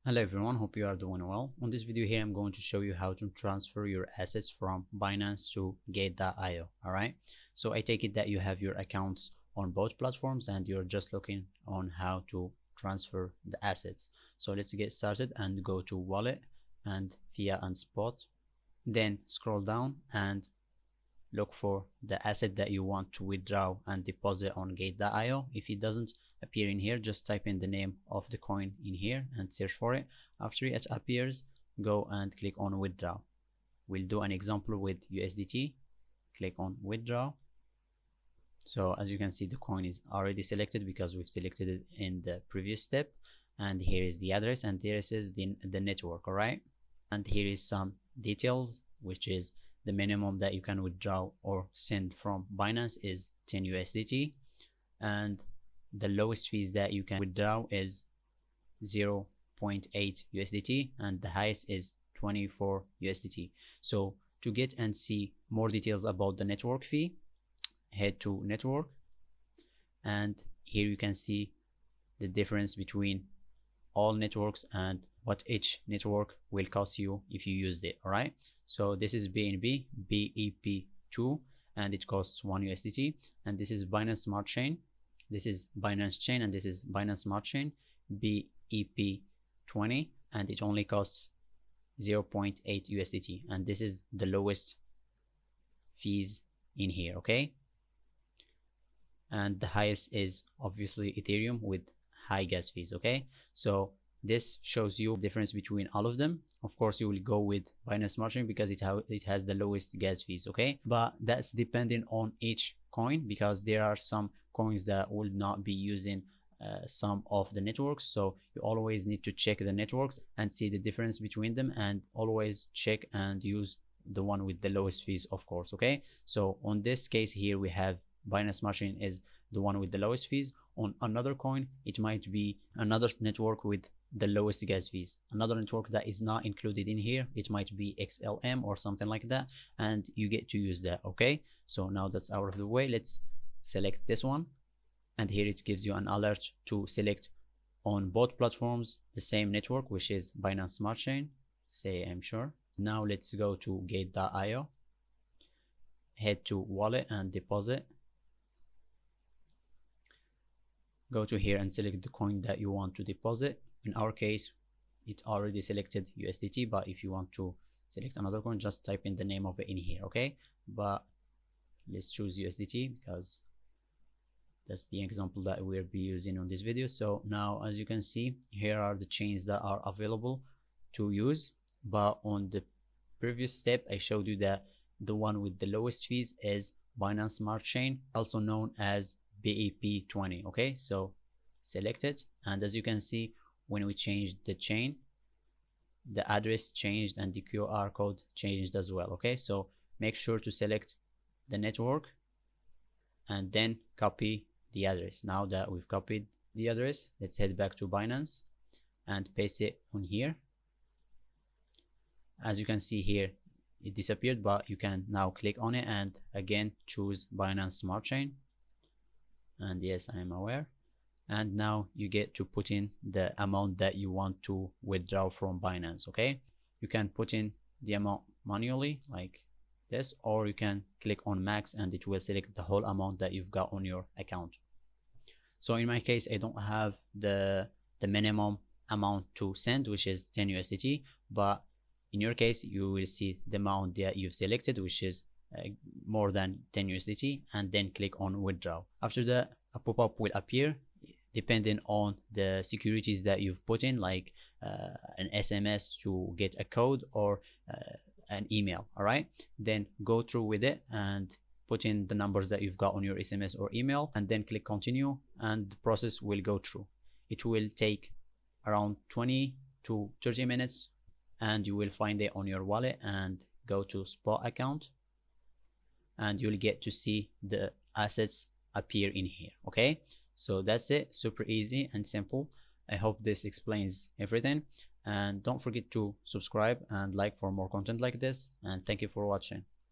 Hello everyone, hope you are doing well. On this video here I'm going to show you how to transfer your assets from Binance to Gate.io. Alright, so I take it that you have your accounts on both platforms and you're just looking on how to transfer the assets. So let's get started and go to wallet and fiat and spot, then scroll down and look for the asset that you want to withdraw and deposit on Gate.io. If it doesn't appear in here, just type in the name of the coin in here and search for it. After it appears, go and click on withdraw. We'll do an example with USDT. Click on withdraw. So as you can see, the coin is already selected because we've selected it in the previous step. And here is the address, and there is the network. All right, and here is some details, which is the minimum that you can withdraw or send from Binance is 10 USDT, and the lowest fees that you can withdraw is 0.8 USDT, and the highest is 24 USDT. So to get and see more details about the network fee, head to network, and here you can see the difference between all networks and what each network will cost you if you used it. Alright, so this is BNB BEP2 and it costs 1 USDT, and this is Binance Smart Chain, this is Binance Chain, and this is Binance Smart Chain BEP20, and it only costs 0.8 USDT, and this is the lowest fees in here. Okay, and the highest is obviously Ethereum with high gas fees. Okay, so this shows you the difference between all of them. Of course you will go with Binance Smart Chain because it has the lowest gas fees. Okay, but that's depending on each coin, because there are some coins that will not be using some of the networks, so you always need to check the networks and see the difference between them, and always check and use the one with the lowest fees, of course. Okay, so on this case here we have Binance Smart Chain is the one with the lowest fees. On another coin it might be another network with the lowest gas fees, another network that is not included in here, it might be XLM or something like that, and you get to use that. Okay, so now that's out of the way, let's select this one, and here it gives you an alert to select on both platforms the same network, which is Binance Smart Chain. Say I'm sure. Now let's go to Gate.io, head to wallet and deposit, go to here and select the coin that you want to deposit. In our case it already selected USDT, but if you want to select another coin, just type in the name of it in here. Okay, but let's choose USDT because that's the example that we'll be using on this video. So now as you can see, here are the chains that are available to use, but on the previous step I showed you that the one with the lowest fees is Binance Smart Chain, also known as BEP20. Okay, so select it, and as you can see, when we changed the chain, the address changed and the QR code changed as well. Okay, so make sure to select the network and then copy the address. Now that we've copied the address, let's head back to Binance and paste it on here. As you can see here, it disappeared, but you can now click on it and again choose Binance Smart Chain, and yes, I am aware, and now you get to put in the amount that you want to withdraw from Binance. Okay, you can put in the amount manually like this, or you can click on max and it will select the whole amount that you've got on your account. So in my case I don't have the minimum amount to send, which is 10 USDT, but in your case you will see the amount that you've selected, which is more than 10 USDT, and then click on withdraw. After that, a pop-up will appear depending on the securities that you've put in, like an SMS to get a code or an email. All right, then go through with it and put in the numbers that you've got on your SMS or email, and then click continue, and the process will go through. It will take around 20 to 30 minutes, and you will find it on your wallet and go to spot account, and you'll get to see the assets appear in here. Okay, so that's it, super easy and simple. I hope this explains everything, and don't forget to subscribe and like for more content like this, and thank you for watching.